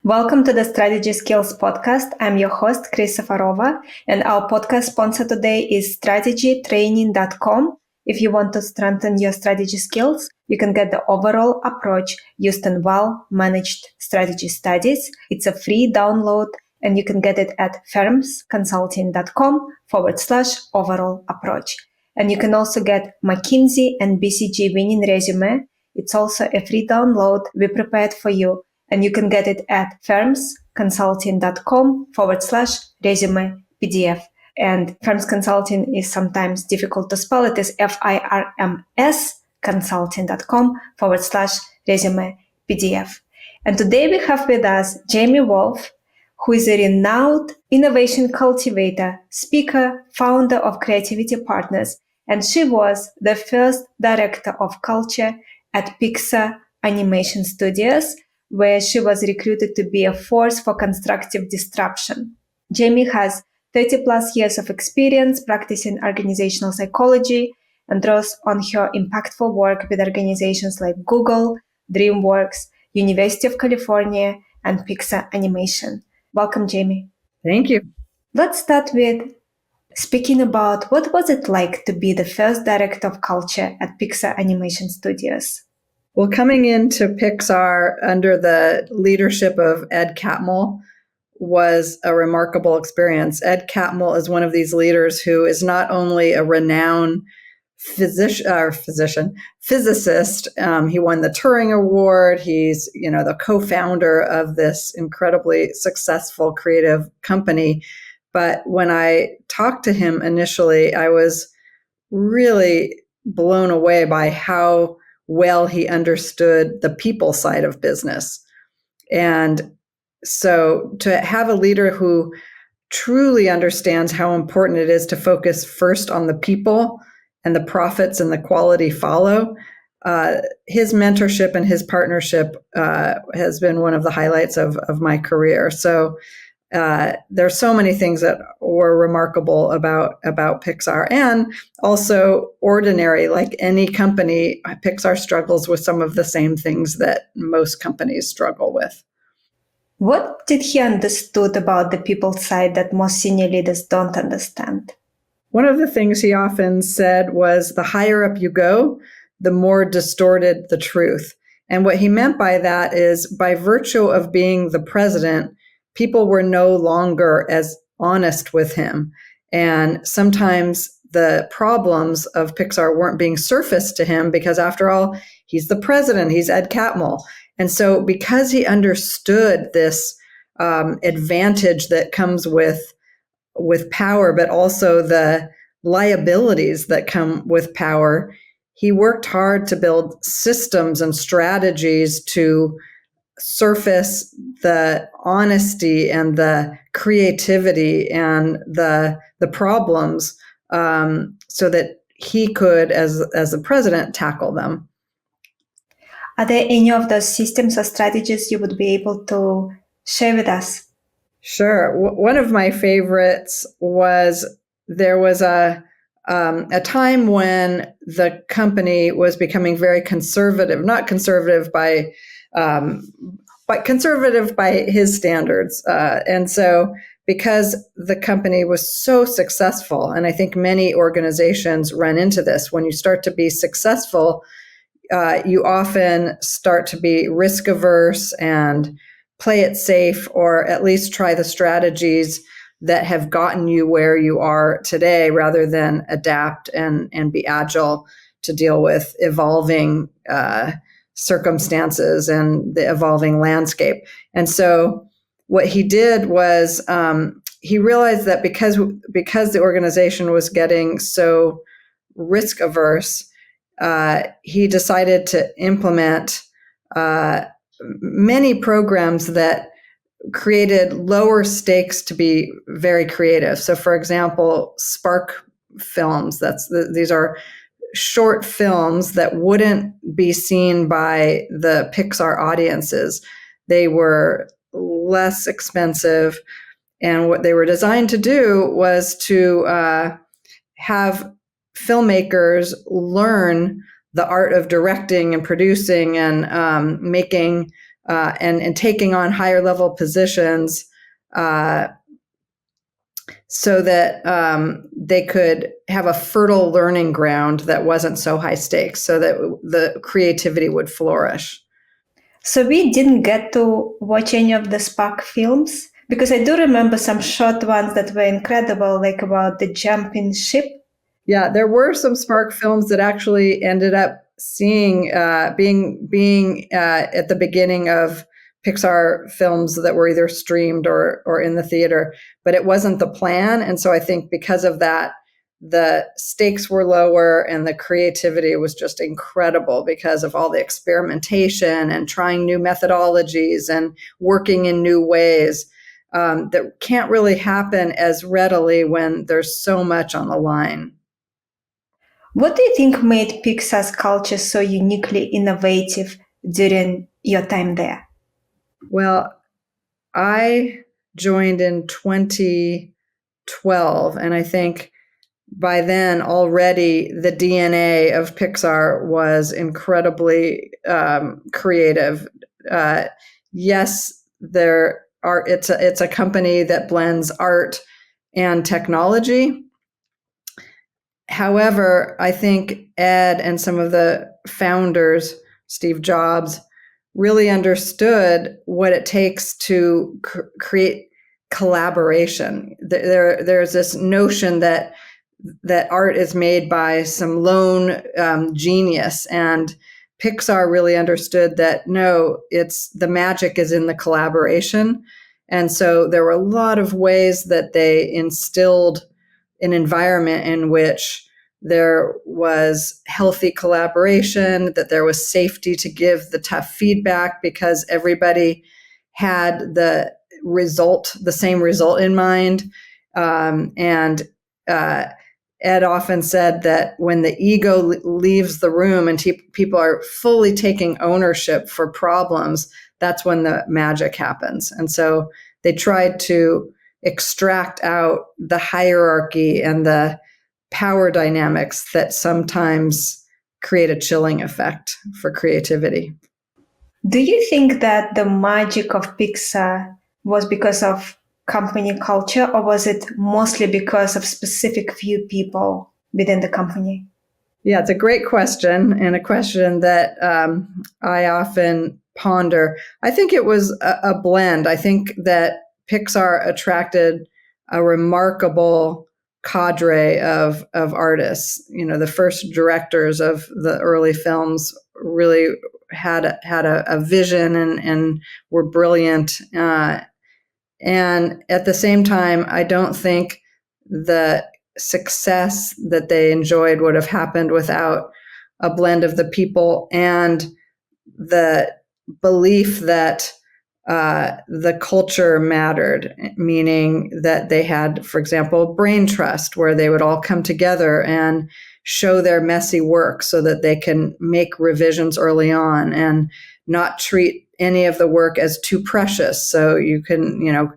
Welcome to the Strategy Skills Podcast. I'm your host, Chris Safarova, and our podcast sponsor today is strategytraining.com. If you want to strengthen your strategy skills, you can get the overall approach used in well-managed strategy studies. It's a free download, and you can get it at firmsconsulting.com/overall approach. And you can also get McKinsey and BCG winning resume. It's also a free download we prepared for you. And you can get it at firmsconsulting.com/resume PDF. And Firms Consulting is sometimes difficult to spell. It is FIRMS consulting.com/resume PDF. And today we have with us Jamie Woolf, who is a renowned innovation cultivator, speaker, founder of Creativity Partners. And she was the first director of culture at Pixar Animation Studios, where she was recruited to be a force for constructive disruption. Jamie has 30 plus years of experience practicing organizational psychology and draws on her impactful work with organizations like Google, Dreamworks, University of California, and Pixar Animation. Welcome, Jamie. Thank you. Let's start with speaking about what was it like to be the first director of culture at Pixar Animation Studios? Well, coming into Pixar under the leadership of Ed Catmull was a remarkable experience. Ed Catmull is one of these leaders who is not only a renowned physicist. He won the Turing Award. He's, the co-founder of this incredibly successful creative company. But when I talked to him initially, I was really blown away by how well he understood the people side of business. And so to have a leader who truly understands how important it is to focus first on the people and the profits and the quality follow, his mentorship and his partnership has been one of the highlights of my career. So there's so many things that were remarkable about Pixar, and also ordinary. Like any company, Pixar struggles with some of the same things that most companies struggle with. What did he understood about the people side that most senior leaders don't understand? One of the things he often said was, the higher up you go, the more distorted the truth. And what he meant by that is, by virtue of being the president, people were no longer as honest with him. And sometimes the problems of Pixar weren't being surfaced to him because, after all, he's the president, he's Ed Catmull. And so because he understood this advantage that comes with power, but also the liabilities that come with power, he worked hard to build systems and strategies to surface the honesty and the creativity and the problems, so that he could, as the president, tackle them. Are there any of those systems or strategies you would be able to share with us? Sure. One of my favorites was, there was a time when the company was becoming very conservative, not conservative by but conservative by his standards. And so because the company was so successful, and I think many organizations run into this, when you start to be successful, you often start to be risk averse and play it safe, or at least try the strategies that have gotten you where you are today, rather than adapt and be agile to deal with evolving circumstances and the evolving landscape. And so what he did was, he realized that because the organization was getting so risk averse, he decided to implement many programs that created lower stakes to be very creative. So, for example, Spark films. These are short films that wouldn't be seen by the Pixar audiences. They were less expensive, and what they were designed to do was to have filmmakers learn the art of directing and producing and making and taking on higher level positions so that they could have a fertile learning ground that wasn't so high stakes, so that the creativity would flourish. So we didn't get to watch any of the Spark films because I do remember some short ones that were incredible, like about the jumping ship. Yeah, there were some Spark films that actually ended up being at the beginning of Pixar films that were either streamed or in the theater, but it wasn't the plan. And so I think because of that, the stakes were lower and the creativity was just incredible because of all the experimentation and trying new methodologies and working in new ways that can't really happen as readily when there's so much on the line. What do you think made Pixar's culture so uniquely innovative during your time there? Well, I joined in 2012, and I think by then already the DNA of Pixar was incredibly creative. Yes, there are. It's a company that blends art and technology. However, I think Ed and some of the founders, Steve Jobs, really understood what it takes to create collaboration. There's this notion that art is made by some lone genius, and Pixar really understood that no, it's the magic is in the collaboration. And so there were a lot of ways that they instilled an environment in which there was healthy collaboration, that there was safety to give the tough feedback because everybody had the same result in mind. And Ed often said that when the ego leaves the room and people are fully taking ownership for problems, that's when the magic happens. And so they tried to extract out the hierarchy and the power dynamics that sometimes create a chilling effect for creativity. Do you think that the magic of Pixar was because of company culture, or was it mostly because of specific few people within the company? Yeah, it's a great question, and a question that I often ponder. I think it was a blend. I think that Pixar attracted a remarkable cadre of artists. You know, the first directors of the early films really had a vision and were brilliant. And at the same time, I don't think the success that they enjoyed would have happened without a blend of the people and the belief that the culture mattered, meaning that they had, for example, brain trust, where they would all come together and show their messy work so that they can make revisions early on and not treat any of the work as too precious. So you can,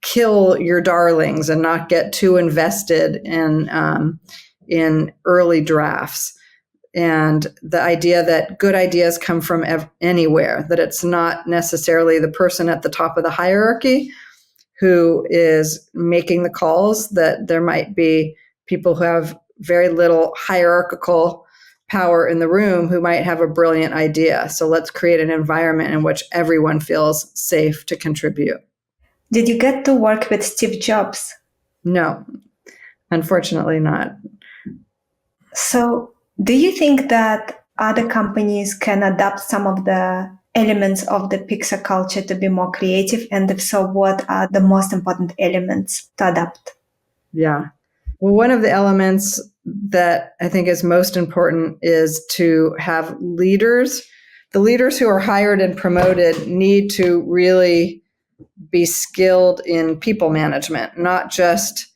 kill your darlings and not get too invested in early drafts. And the idea that good ideas come from anywhere, that it's not necessarily the person at the top of the hierarchy who is making the calls, that there might be people who have very little hierarchical power in the room who might have a brilliant idea. So let's create an environment in which everyone feels safe to contribute. Did you get to work with Steve Jobs? No, unfortunately not. So, do you think that other companies can adapt some of the elements of the Pixar culture to be more creative? And if so, what are the most important elements to adapt? Yeah. Well, one of the elements that I think is most important is to have leaders. The leaders who are hired and promoted need to really be skilled in people management, not just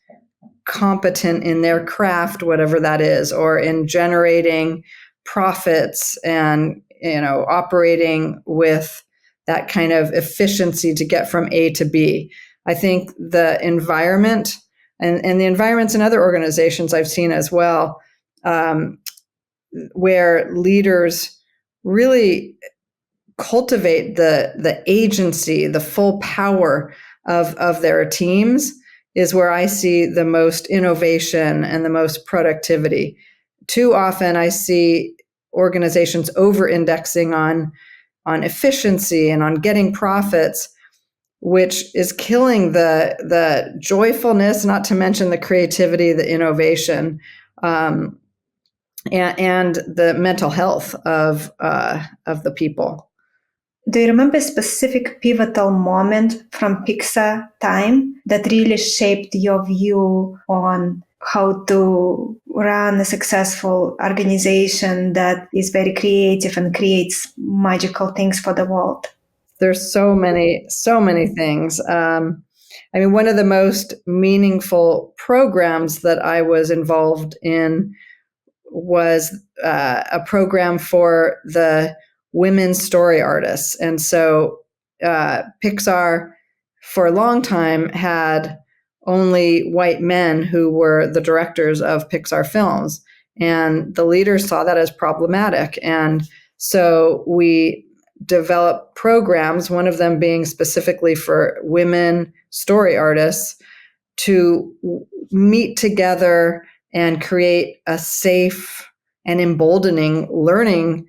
competent in their craft, whatever that is, or in generating profits and, operating with that kind of efficiency to get from A to B. I think the environment and the environments in other organizations I've seen as well, where leaders really cultivate the agency, the full power of their teams is where I see the most innovation and the most productivity. Too often I see organizations over-indexing on efficiency and on getting profits, which is killing the joyfulness, not to mention the creativity, the innovation, and the mental health of the people. Do you remember a specific pivotal moment from Pixar time that really shaped your view on how to run a successful organization that is very creative and creates magical things for the world? There's so many things. I mean, one of the most meaningful programs that I was involved in was a program for the women story artists. And so Pixar, for a long time, had only white men who were the directors of Pixar films. And the leaders saw that as problematic. And so we developed programs, one of them being specifically for women story artists, to meet together and create a safe and emboldening learning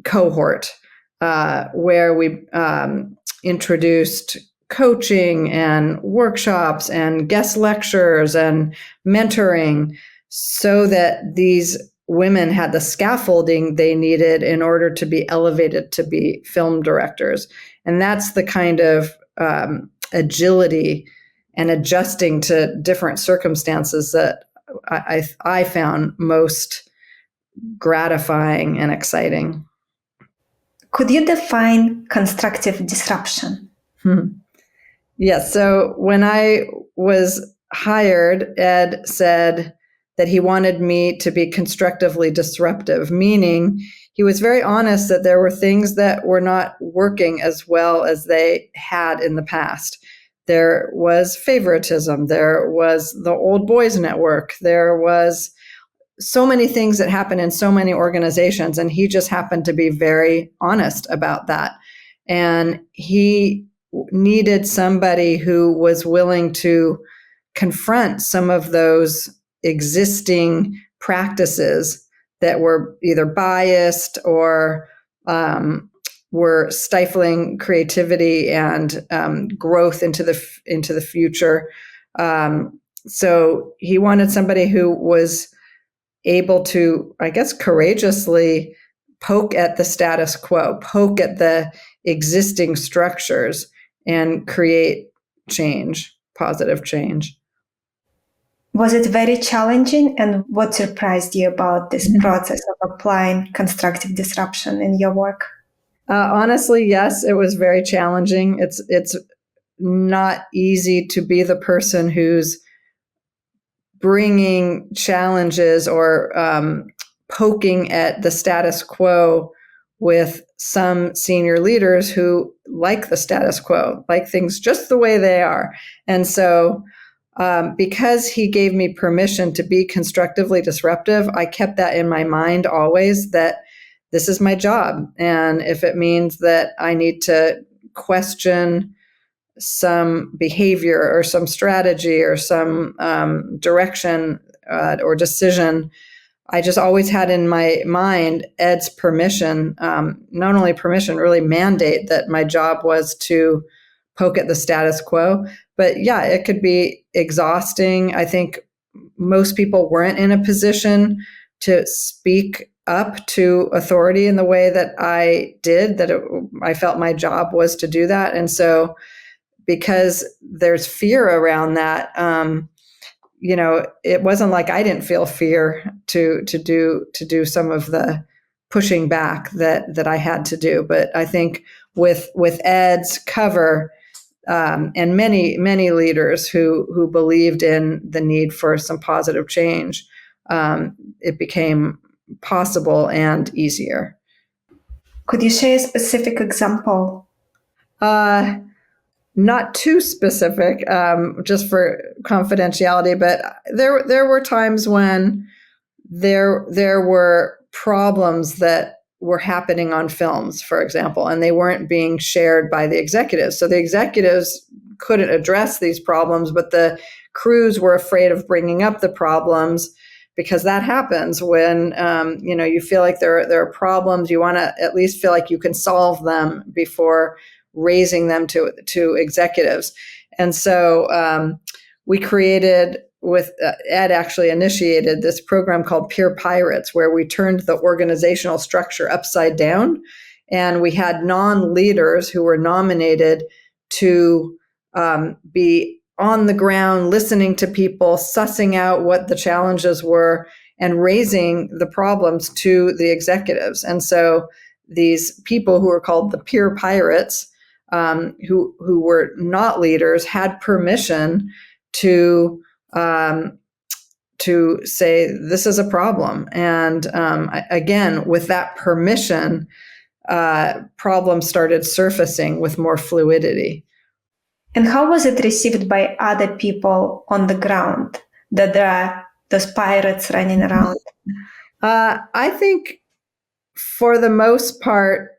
cohort where we introduced coaching and workshops and guest lectures and mentoring so that these women had the scaffolding they needed in order to be elevated to be film directors. And that's the kind of agility and adjusting to different circumstances that I found most gratifying and exciting. Could you define constructive disruption? Yes. So when I was hired, Ed said that he wanted me to be constructively disruptive, meaning he was very honest that there were things that were not working as well as they had in the past. There was favoritism. There was the old boys network. There was so many things that happen in so many organizations. And he just happened to be very honest about that. And he needed somebody who was willing to confront some of those existing practices that were either biased or were stifling creativity and growth into the future. So he wanted somebody who was able to, I guess, courageously poke at the status quo, poke at the existing structures, and create change, positive change. Was it very challenging, and what surprised you about this process of applying constructive disruption in your work? Honestly, yes, it was very challenging. It's not easy to be the person who's bringing challenges or poking at the status quo with some senior leaders who like the status quo, like things just the way they are. And so because he gave me permission to be constructively disruptive, I kept that in my mind always, that this is my job. And if it means that I need to question some behavior or some strategy or some direction or decision, I just always had in my mind Ed's permission, not only permission, really mandate that my job was to poke at the status quo. But yeah, it could be exhausting. I think most people weren't in a position to speak up to authority in the way that I did, I felt my job was to do that. And so because there's fear around that, it wasn't like I didn't feel fear to do some of the pushing back that I had to do. But I think with Ed's cover and many leaders who believed in the need for some positive change, it became possible and easier. Could you share a specific example? Not too specific, just for confidentiality, but there were times when there were problems that were happening on films, for example, and they weren't being shared by the executives. So the executives couldn't address these problems, but the crews were afraid of bringing up the problems, because that happens when you feel like there are problems. You want to at least feel like you can solve them before raising them to executives. And so we created, with Ed actually initiated this program called Peer Pirates, where we turned the organizational structure upside down, and we had non-leaders who were nominated to be on the ground, listening to people, sussing out what the challenges were, and raising the problems to the executives. And so these people who were called the Peer Pirates, who were not leaders, had permission to say this is a problem. And again, with that permission, problems started surfacing with more fluidity. And how was it received by other people on the ground, that there are those pirates running around? I think for the most part,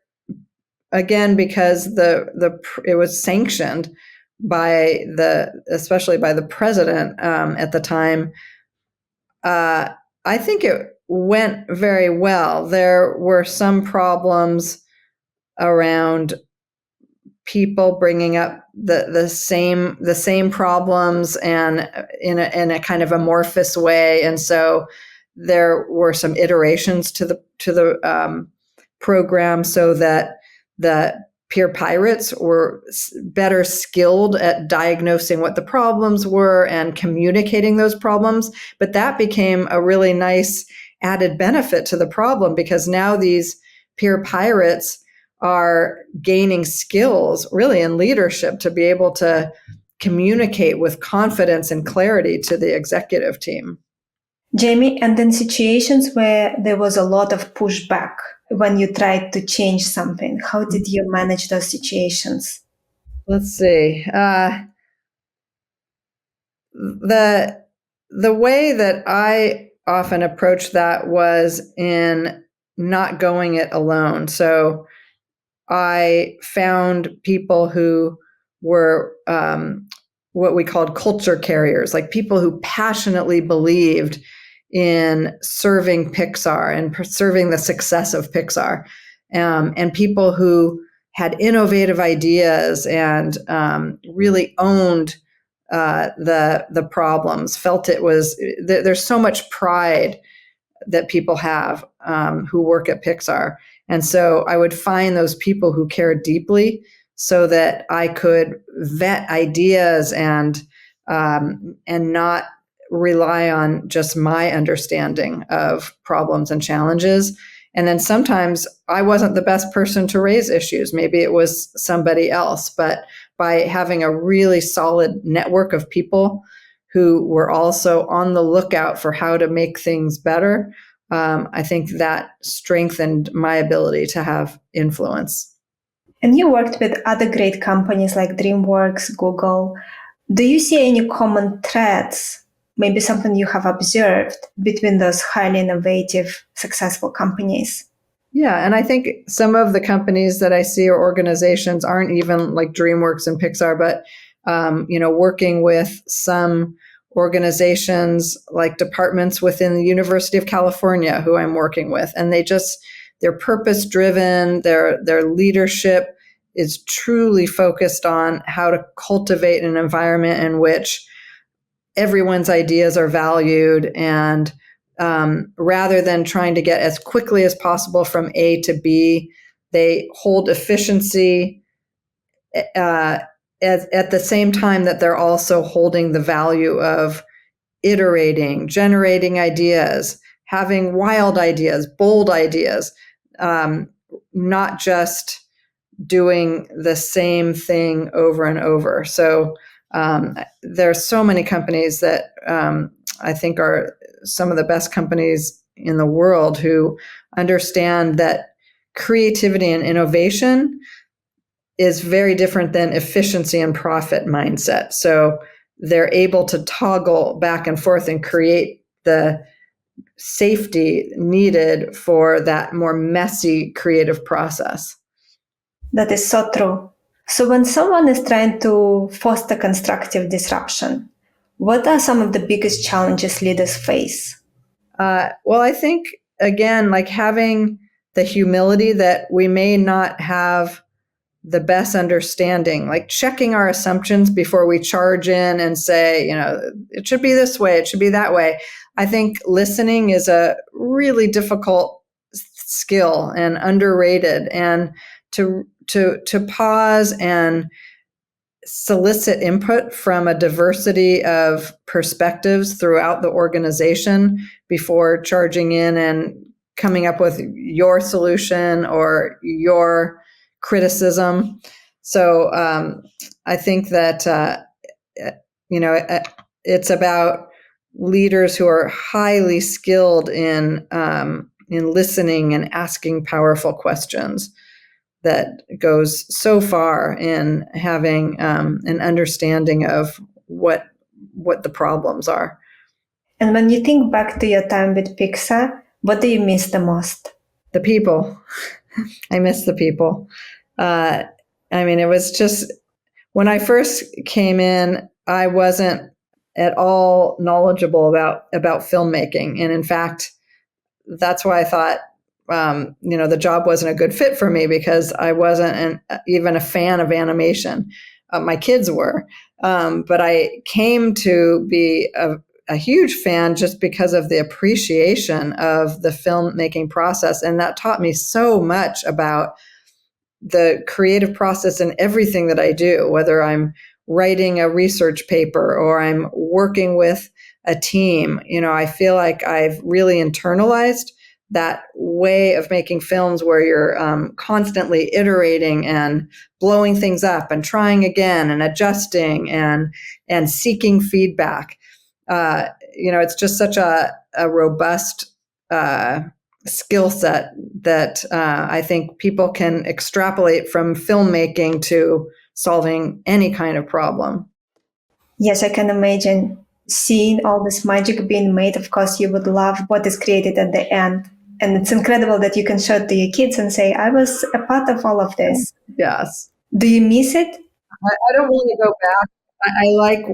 again, because it was sanctioned by especially by the president at the time, I think it went very well. There were some problems around people bringing up the same problems, and in a kind of amorphous way. And so there were some iterations to the program, so that the peer pirates were better skilled at diagnosing what the problems were and communicating those problems. But that became a really nice added benefit to the problem, because now these peer pirates are gaining skills really in leadership to be able to communicate with confidence and clarity to the executive team. Jamie, and in situations where there was a lot of pushback when you tried to change something, how did you manage those situations? Let's see. The way that I often approached that was in not going it alone. So I found people who were what we called culture carriers, like people who passionately believed in serving Pixar and serving the success of Pixar, and people who had innovative ideas and really owned the problems, felt it was, there's so much pride that people have who work at Pixar. And so I would find those people who cared deeply, so that I could vet ideas and not rely on just my understanding of problems and challenges. And then sometimes I wasn't the best person to raise issues. Maybe it was somebody else. But by having a really solid network of people who were also on the lookout for how to make things better, I think that strengthened my ability to have influence. And you worked with other great companies like Dreamworks, Google. Do you see any common threads, maybe something you have observed between those highly innovative, successful companies? Yeah, and I think some of the companies that I see, or organizations, aren't even like Dreamworks and Pixar, but working with some organizations like departments within the University of California who I'm working with, and they're purpose driven, their leadership is truly focused on how to cultivate an environment in which everyone's ideas are valued, and rather than trying to get as quickly as possible from A to B, they hold efficiency at the same time that they're also holding the value of iterating, generating ideas, having wild ideas, bold ideas, not just doing the same thing over and over. So there are so many companies that I think are some of the best companies in the world who understand that creativity and innovation is very different than efficiency and profit mindset. So they're able to toggle back and forth and create the safety needed for that more messy creative process. That is so true. So when someone is trying to foster constructive disruption, what are some of the biggest challenges leaders face? Well, I think, again, like having the humility that we may not have the best understanding, like checking our assumptions before we charge in and say, it should be this way, it should be that way. I think listening is a really difficult skill and underrated, and to pause and solicit input from a diversity of perspectives throughout the organization before charging in and coming up with your solution or your criticism. So I think that it's about leaders who are highly skilled in listening and asking powerful questions. That goes so far in having an understanding of what the problems are. And when you think back to your time with Pixar, what do you miss the most? The people. I miss the people. It was just, when I first came in, I wasn't at all knowledgeable about filmmaking. And in fact, that's why I thought, the job wasn't a good fit for me, because I wasn't even a fan of animation. My kids were, but I came to be a huge fan just because of the appreciation of the filmmaking process. And that taught me so much about the creative process in everything that I do, whether I'm writing a research paper or I'm working with a team. I feel like I've really internalized that way of making films where you're constantly iterating and blowing things up and trying again and adjusting and seeking feedback. It's just such a robust skill set that I think people can extrapolate from filmmaking to solving any kind of problem. Yes, I can imagine seeing all this magic being made. Of course, you would love what is created at the end. And it's incredible that you can show it to your kids and say, I was a part of all of this. Yes. Do you miss it? I don't want to go back. I like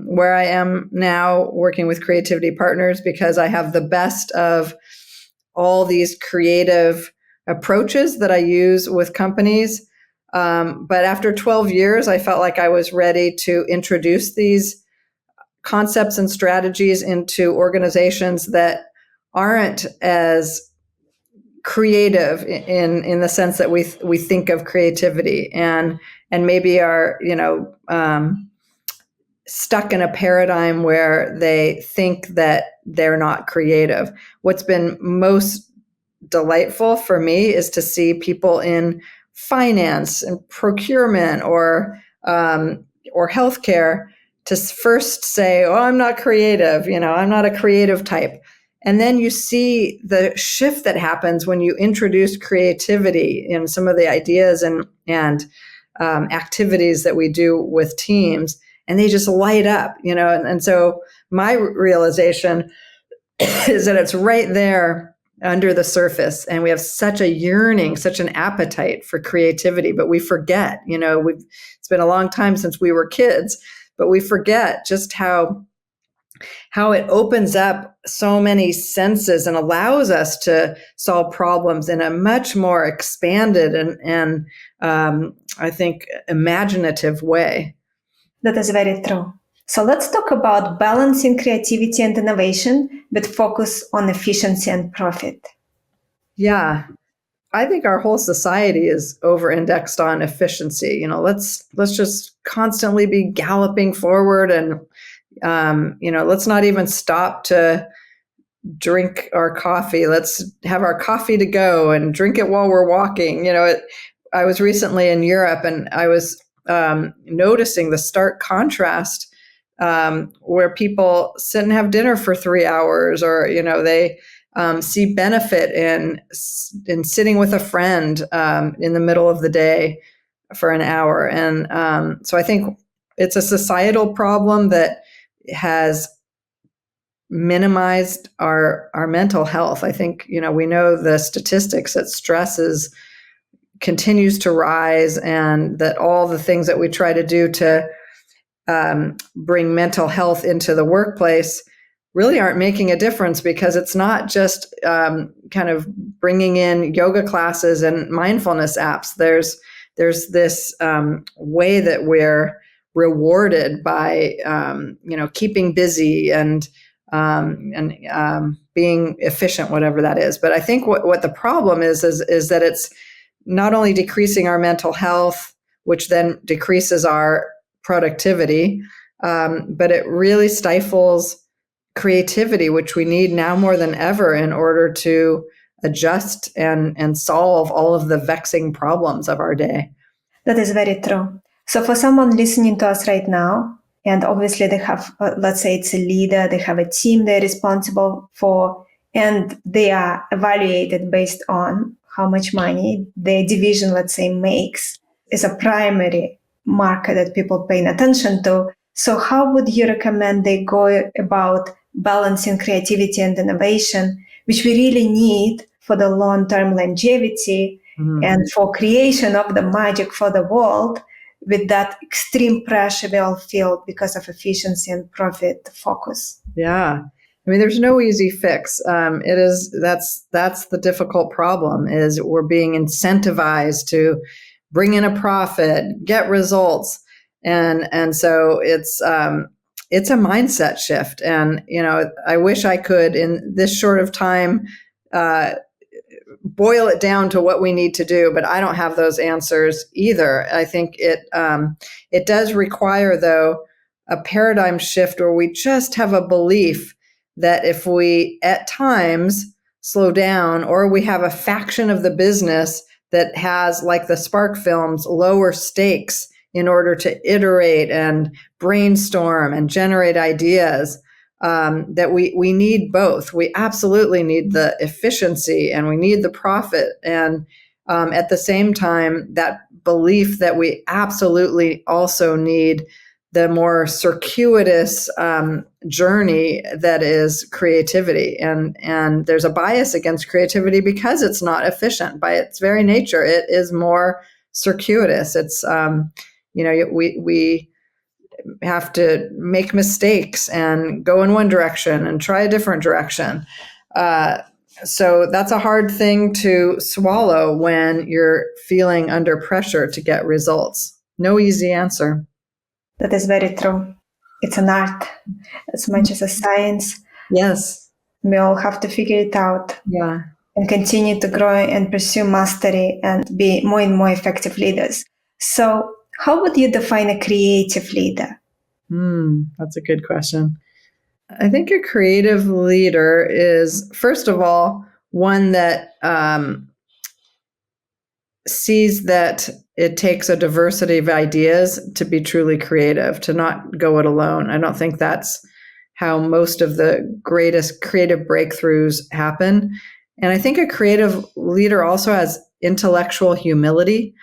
where I am now working with creativity partners, because I have the best of all these creative approaches that I use with companies. But after 12 years, I felt like I was ready to introduce these concepts and strategies into organizations that aren't as creative in the sense that we think of creativity, and maybe are stuck in a paradigm where they think that they're not creative. What's been most delightful for me is to see people in finance and procurement or healthcare to first say, "Oh, I'm not creative. I'm not a creative type." And then you see the shift that happens when you introduce creativity in some of the ideas and activities that we do with teams, and they just light up, And so my realization is that it's right there under the surface, and we have such a yearning, such an appetite for creativity, but we forget. It's been a long time since we were kids, but we forget just how it opens up so many senses and allows us to solve problems in a much more expanded and I think imaginative way. That is very true. So let's talk about balancing creativity and innovation, but focus on efficiency and profit. Yeah. I think our whole society is over-indexed on efficiency. Let's just constantly be galloping forward, and let's not even stop to drink our coffee. Let's have our coffee to go and drink it while we're walking. I was recently in Europe, and I was noticing the stark contrast where people sit and have dinner for 3 hours, or they see benefit in sitting with a friend in the middle of the day for an hour. And so I think it's a societal problem that has minimized our mental health. I think, we know the statistics that continues to rise, and that all the things that we try to do to bring mental health into the workplace really aren't making a difference, because it's not just kind of bringing in yoga classes and mindfulness apps. There's this way that we're rewarded by keeping busy and being efficient, whatever that is. But I think what the problem is that it's not only decreasing our mental health, which then decreases our productivity, but it really stifles creativity, which we need now more than ever in order to adjust and solve all of the vexing problems of our day. That is very true. So for someone listening to us right now, and obviously they have, let's say it's a leader, they have a team they're responsible for, and they are evaluated based on how much money their division, let's say, makes, is a primary marker that people paying attention to. So how would you recommend they go about balancing creativity and innovation, which we really need for the long-term longevity and for creation of the magic for the world, with that extreme pressure we all feel because of efficiency and profit focus? Yeah. I mean, there's no easy fix. That's the difficult problem, is we're being incentivized to bring in a profit, get results. And so it's a mindset shift. And, I wish I could, in this short of time, boil it down to what we need to do, but I don't have those answers either. I think it does require, though, a paradigm shift where we just have a belief that if we at times slow down, or we have a faction of the business that has, like the Spark films, lower stakes in order to iterate and brainstorm and generate ideas, that we need both. We absolutely need the efficiency and we need the profit. And at the same time, that belief that we absolutely also need the more circuitous journey that is creativity. And there's a bias against creativity because it's not efficient. By its very nature, it is more circuitous. It's, we have to make mistakes and go in one direction and try a different direction. So that's a hard thing to swallow when you're feeling under pressure to get results. No easy answer. That is very true. It's an art as much as a science. Yes. We all have to figure it out. Yeah. And continue to grow and pursue mastery and be more and more effective leaders. So how would you define a creative leader? That's a good question. I think a creative leader is, first of all, one that sees that it takes a diversity of ideas to be truly creative, to not go it alone. I don't think that's how most of the greatest creative breakthroughs happen. And I think a creative leader also has intellectual humility.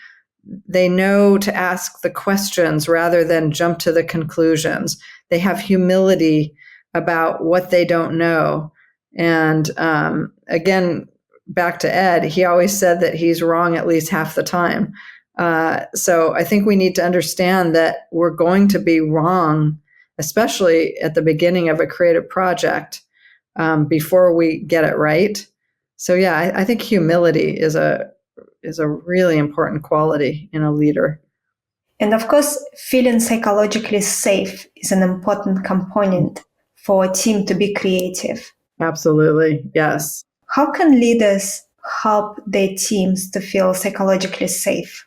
They know to ask the questions rather than jump to the conclusions. They have humility about what they don't know. And again, back to Ed, he always said that he's wrong at least half the time. So I think we need to understand that we're going to be wrong, especially at the beginning of a creative project, before we get it right. So yeah, I think humility is a really important quality in a leader. And of course, feeling psychologically safe is an important component for a team to be creative. Absolutely, yes. How can leaders help their teams to feel psychologically safe?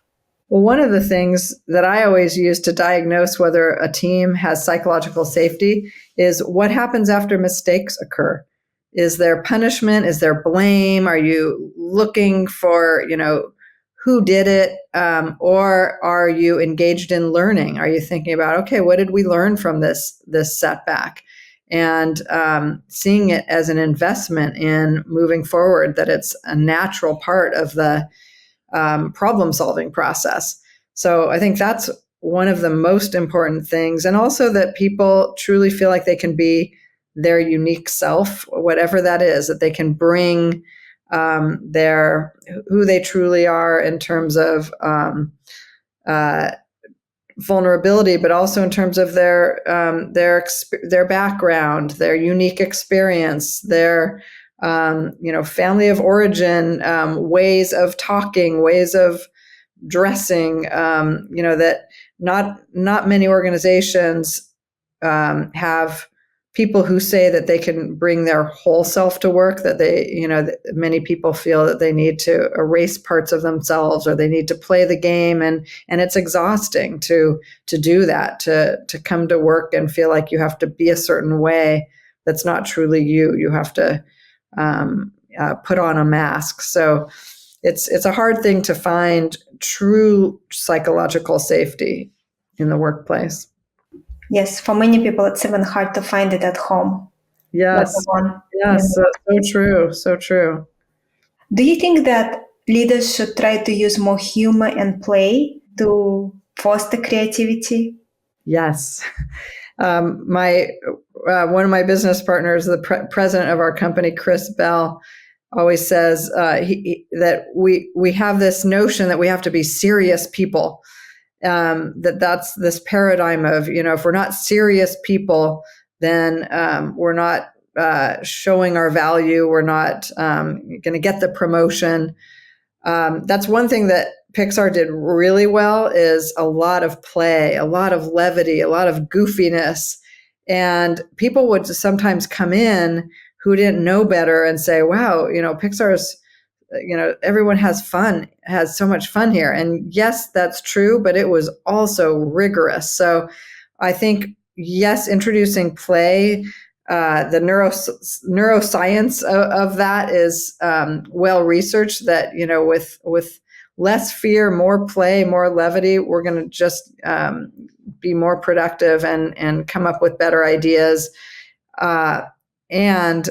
Well, one of the things that I always use to diagnose whether a team has psychological safety is what happens after mistakes occur. Is there punishment? Is there blame? Are you looking for, who did it? Or are you engaged in learning? Are you thinking about, okay, what did we learn from this setback? And seeing it as an investment in moving forward, that it's a natural part of the problem-solving process. So I think that's one of the most important things. And also that people truly feel like they can be their unique self, whatever that is, that they can bring their who they truly are in terms of uh, vulnerability, but also in terms of their background, their unique experience, their family of origin, ways of talking, ways of dressing. That not many organizations have people who say that they can bring their whole self to work, that that many people feel that they need to erase parts of themselves, or they need to play the game, and it's exhausting to do that, to come to work and feel like you have to be a certain way that's not truly you. You have to put on a mask. So it's a hard thing to find true psychological safety in the workplace. Yes, for many people, it's even hard to find it at home. Let Yes. alone Yes. So true. So true. Do you think that leaders should try to use more humor and play to foster creativity? Yes. My one of my business partners, the president of our company, Chris Bell, always says that we have this notion that we have to be serious people. That's this paradigm of, if we're not serious people, then we're not showing our value. We're not going to get the promotion. That's one thing that Pixar did really well, is a lot of play, a lot of levity, a lot of goofiness. And people would sometimes come in who didn't know better and say, wow, Pixar's, everyone has so much fun here. And yes, that's true, but it was also rigorous. So I think, yes, introducing play, the neuroscience of that is well researched, that, with less fear, more play, more levity, we're going to just be more productive and come up with better ideas. And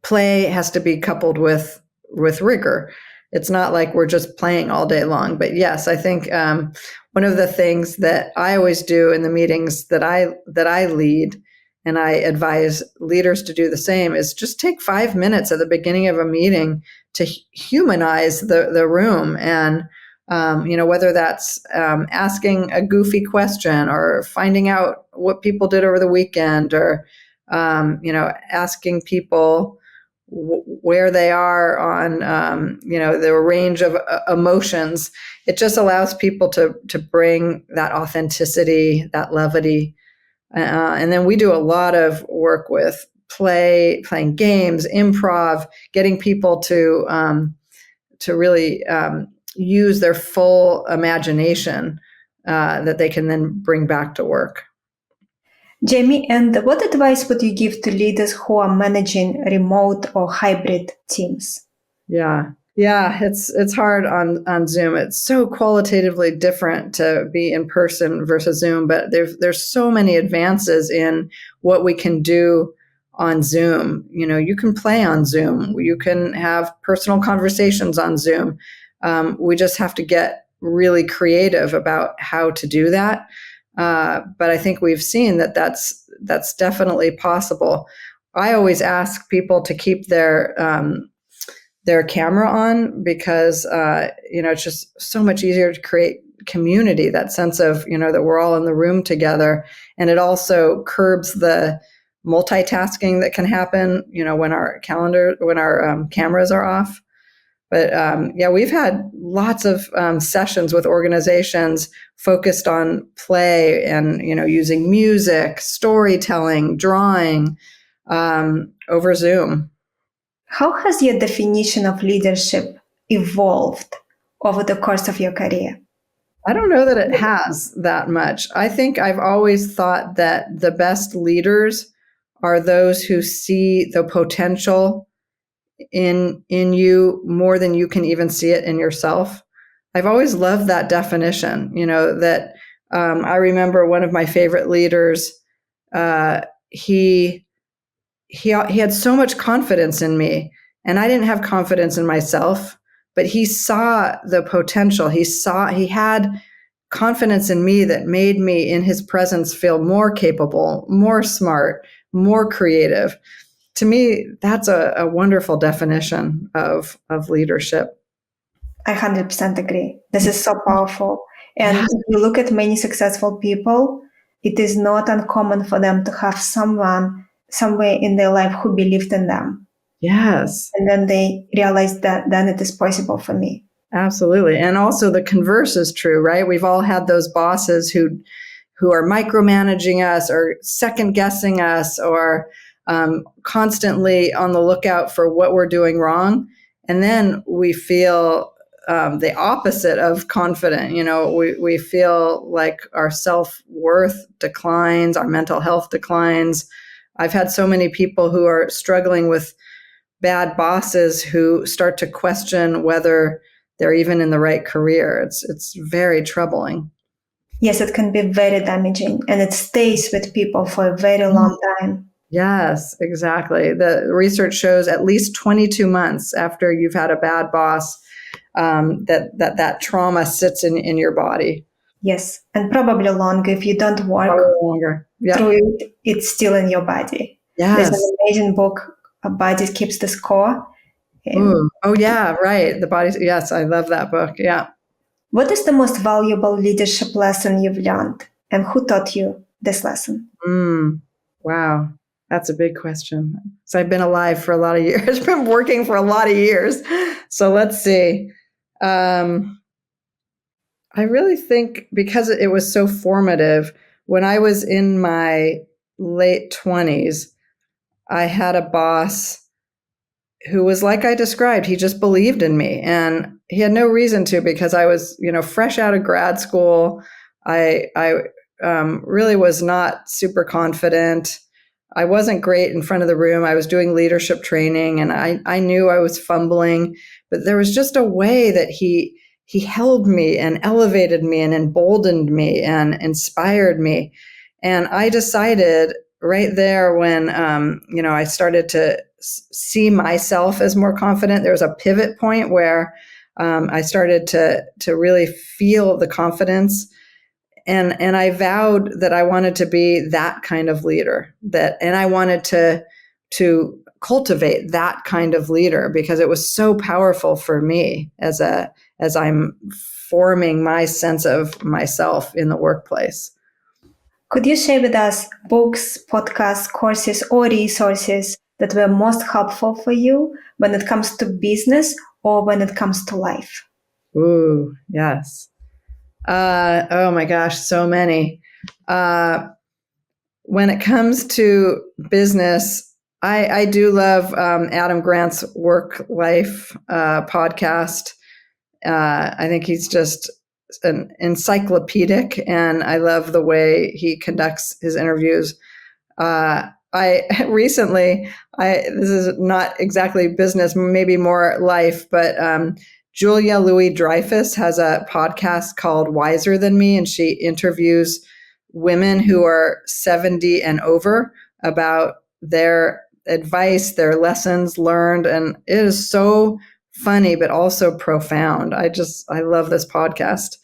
play has to be coupled with rigor. It's not like we're just playing all day long. But yes, I think one of the things that I always do in the meetings that I lead, and I advise leaders to do the same, is just take 5 minutes at the beginning of a meeting to humanize the room. And whether that's asking a goofy question, or finding out what people did over the weekend, or asking people where they are on the range of emotions. It just allows people to bring that authenticity, that levity. And then we do a lot of work with playing games, improv, getting people to really use their full imagination that they can then bring back to work. Jamie, and what advice would you give to leaders who are managing remote or hybrid teams? Yeah, it's hard on Zoom. It's so qualitatively different to be in person versus Zoom, but there's so many advances in what we can do on Zoom. You can play on Zoom. You can have personal conversations on Zoom. We just have to get really creative about how to do that. But I think we've seen that that's definitely possible. I always ask people to keep their camera on, because it's just so much easier to create community, that sense of that we're all in the room together. And it also curbs the multitasking that can happen when our cameras are off. But we've had lots of sessions with organizations focused on play and using music, storytelling, drawing over Zoom. How has your definition of leadership evolved over the course of your career? I don't know that it has that much. I think I've always thought that the best leaders are those who see the potential in you more than you can even see it in yourself. I've always loved that definition. That I remember one of my favorite leaders. He had so much confidence in me, and I didn't have confidence in myself. But he saw the potential. He had confidence in me that made me in his presence feel more capable, more smart, more creative. To me, that's a wonderful definition of leadership. I 100% agree. This is so powerful. And Yeah. if you look at many successful people, it is not uncommon for them to have someone somewhere in their life who believed in them. Yes. And then they realized that then it is possible for me. Absolutely. And also the converse is true, right? We've all had those bosses who are micromanaging us or second guessing us or constantly on the lookout for what we're doing wrong. And then we feel the opposite of confident. We feel like our self-worth declines, our mental health declines. I've had so many people who are struggling with bad bosses who start to question whether they're even in the right career. It's very troubling. Yes, it can be very damaging and it stays with people for a very long time. Yes, exactly. The research shows at least 22 months after you've had a bad boss, that trauma sits in your body. Yes, and probably longer if you don't work Probably longer. Yeah. through it, it's still in your body. There's Yes. an amazing book, A Body Keeps the Score. Ooh. Oh, yeah, right. The body. Yes, I love that book. Yeah. What is the most valuable leadership lesson you've learned, and who taught you this lesson? Wow. That's a big question. So I've been alive for a lot of years, been working for a lot of years. So let's see. I really think because it was so formative, when I was in my late 20s, I had a boss who was like I described. He just believed in me, and he had no reason to because I was, fresh out of grad school. I really was not super confident. I wasn't great in front of the room. I was doing leadership training, and I knew I was fumbling, but there was just a way that he held me and elevated me and emboldened me and inspired me. And I decided right there when, I started to see myself as more confident, there was a pivot point where I started to really feel the confidence. And I vowed that I wanted to be that kind of leader, and I wanted to cultivate that kind of leader because it was so powerful for me as I'm forming my sense of myself in the workplace. Could you share with us books, podcasts, courses, or resources that were most helpful for you when it comes to business or when it comes to life? Ooh, yes. Oh my gosh, so many. When it comes to business, I do love Adam Grant's Work Life podcast. I think he's just an encyclopedic, and I love the way he conducts his interviews. I recently, this is not exactly business, maybe more life, but Julia Louis-Dreyfus has a podcast called Wiser Than Me, and she interviews women who are 70 and over about their advice, their lessons learned, and it is so funny, but also profound. I love this podcast.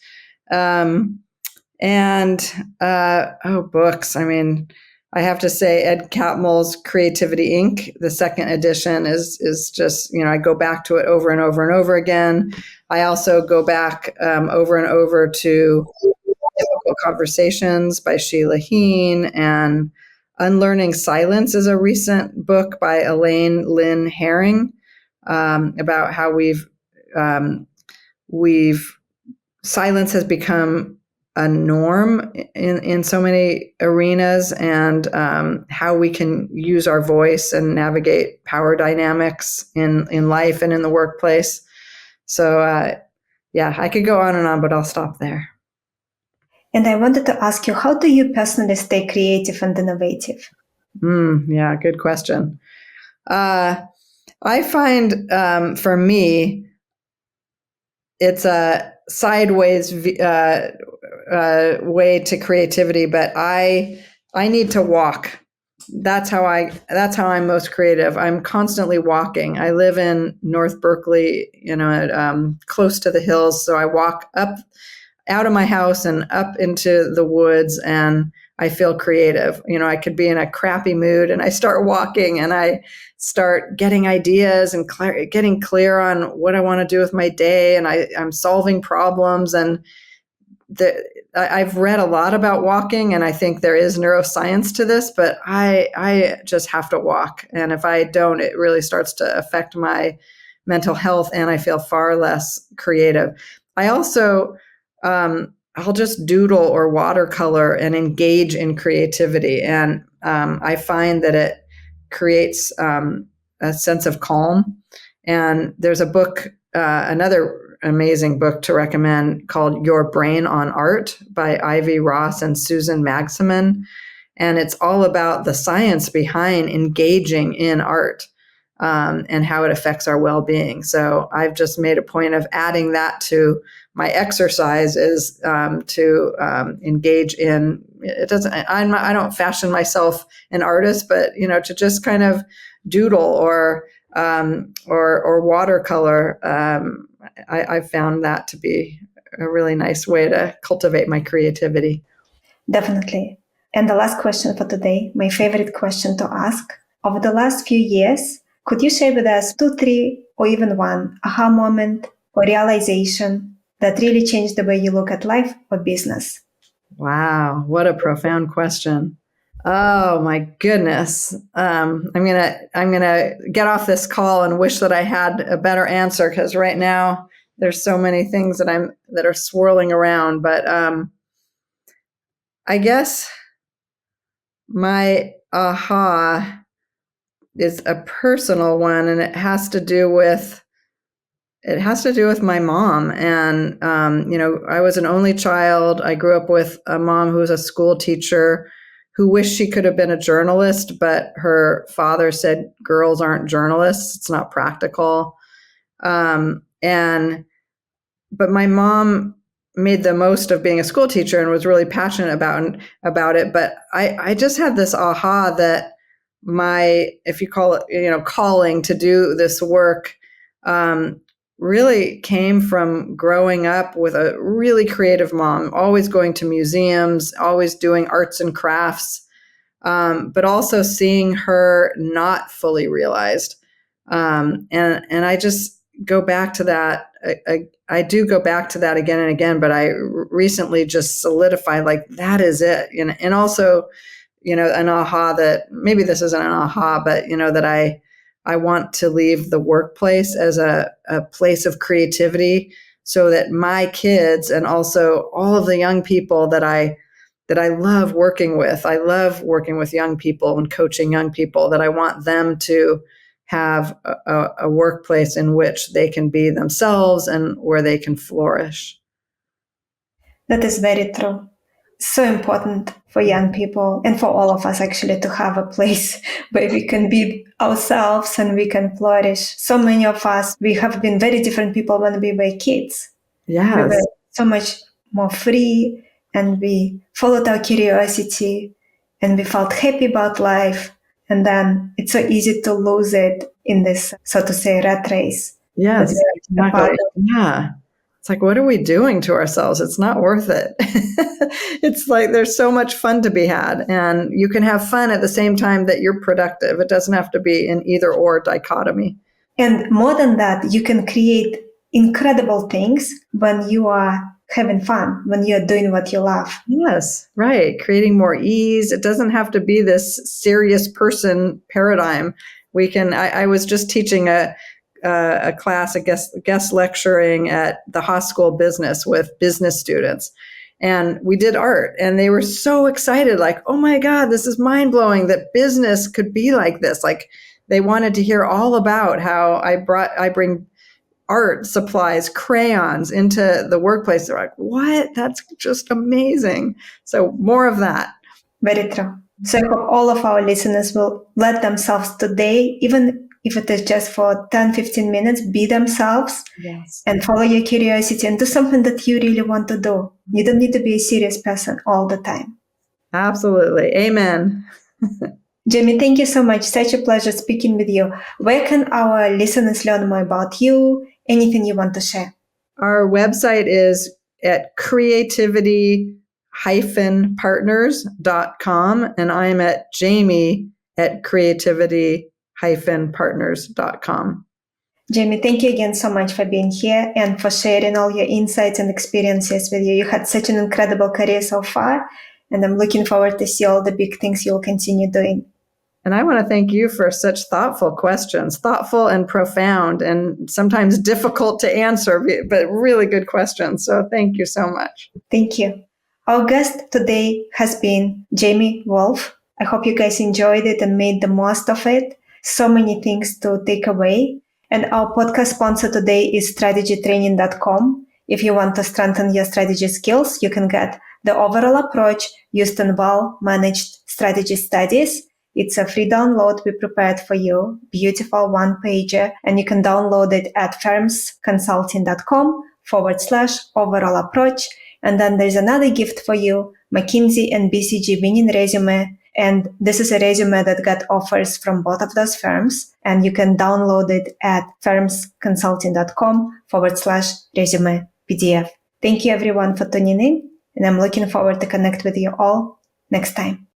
Books. I mean, I have to say Ed Catmull's Creativity Inc., the second edition is just, I go back to it over and over and over again. I also go back over and over to Difficult Conversations by Sheila Heen, and Unlearning Silence is a recent book by Elaine Lynn Herring about how we've silence has become a norm in so many arenas, and how we can use our voice and navigate power dynamics in life and in the workplace. So I could go on and on, but I'll stop there. And I wanted to ask you, how do you personally stay creative and innovative? Yeah, good question. I find for me, it's a sideways way to creativity, but I need to walk. That's how I'm most creative. I'm constantly walking. I live in North Berkeley, close to the hills, so I walk up out of my house and up into the woods, and I feel creative. I could be in a crappy mood and I start walking and I start getting ideas and getting clear on what I want to do with my day. And I'm solving problems. And I've read a lot about walking, and I think there is neuroscience to this, but I just have to walk. And if I don't, it really starts to affect my mental health, and I feel far less creative. I also, I'll just doodle or watercolor and engage in creativity. And I find that it creates a sense of calm. And there's a book, another amazing book to recommend, called Your Brain on Art by Ivy Ross and Susan Magsamen. And it's all about the science behind engaging in art and how it affects our well-being. So I've just made a point of adding that to my exercise, is to engage in it. I don't fashion myself an artist, but to just kind of doodle or watercolor. I found that to be a really nice way to cultivate my creativity. Definitely. And the last question for today, my favorite question to ask. Over the last few years, could you share with us 2, 3, or even one aha moment or realization that really changed the way you look at life or business? Wow, what a profound question. Oh my goodness. I'm gonna get off this call and wish that I had a better answer, because right now there's so many things that are swirling around. But I guess my aha is a personal one, and it has to do with my mom. And I was an only child. I grew up with a mom who was a school teacher, who wished she could have been a journalist, but her father said girls aren't journalists. It's not practical. But my mom made the most of being a school teacher and was really passionate about it. But I just had this aha that my, if you call it, calling to do this work, really came from growing up with a really creative mom, always going to museums, always doing arts and crafts, but also seeing her not fully realized. And I just go back to that. I do go back to that again and again, but I recently just solidified, like, that is it. And also, an aha that maybe this isn't an aha, but that I want to leave the workplace as a place of creativity, so that my kids and also all of the young people that I love working with. I love working with young people and coaching young people, that I want them to have a workplace in which they can be themselves and where they can flourish. That is very true. So important for young people and for all of us, actually, to have a place where we can be ourselves and we can flourish. So many of us, we have been very different people when we were kids. Yes. We were so much more free, and we followed our curiosity, and we felt happy about life. And then it's so easy to lose it in this, so to say, rat race. Yes, exactly. Yeah. It's like, what are we doing to ourselves? It's not worth it. It's like, there's so much fun to be had, and you can have fun at the same time that you're productive. It doesn't have to be an either or dichotomy. And more than that, you can create incredible things when you are having fun, when you're doing what you love. Yes, right. Creating more ease. It doesn't have to be this serious person paradigm. I was just teaching a class, guest lecturing at the Haas School of Business with business students. And we did art, and they were so excited, like, oh my God, this is mind blowing that business could be like this. Like, they wanted to hear all about how I bring art supplies, crayons into the workplace. They're like, what? That's just amazing. So more of that. Very true. So I hope all of our listeners will let themselves today, even if it is just for 10, 15 minutes, be themselves. Yes. And follow your curiosity and do something that you really want to do. You don't need to be a serious person all the time. Absolutely. Amen. Jamie, thank you so much. Such a pleasure speaking with you. Where can our listeners learn more about you? Anything you want to share? Our website is at creativity-partners.com, and I'm at Jamie at creativity-partners.com. Jamie, thank you again so much for being here and for sharing all your insights and experiences with you. You had such an incredible career so far, and I'm looking forward to see all the big things you'll continue doing. And I want to thank you for such thoughtful questions, thoughtful and profound, and sometimes difficult to answer, but really good questions. So thank you so much. Thank you. Our guest today has been Jamie Woolf. I hope you guys enjoyed it and made the most of it. So many things to take away. And our podcast sponsor today is strategytraining.com. If you want to strengthen your strategy skills, you can get the overall approach used in well-managed strategy studies. It's a free download we prepared for you, beautiful one-pager, and you can download it at firmsconsulting.com/overall approach. And then there's another gift for you, McKinsey and BCG winning resume. And this is a resume that got offers from both of those firms. And you can download it at firmsconsulting.com/resume PDF. Thank you everyone for tuning in. And I'm looking forward to connect with you all next time.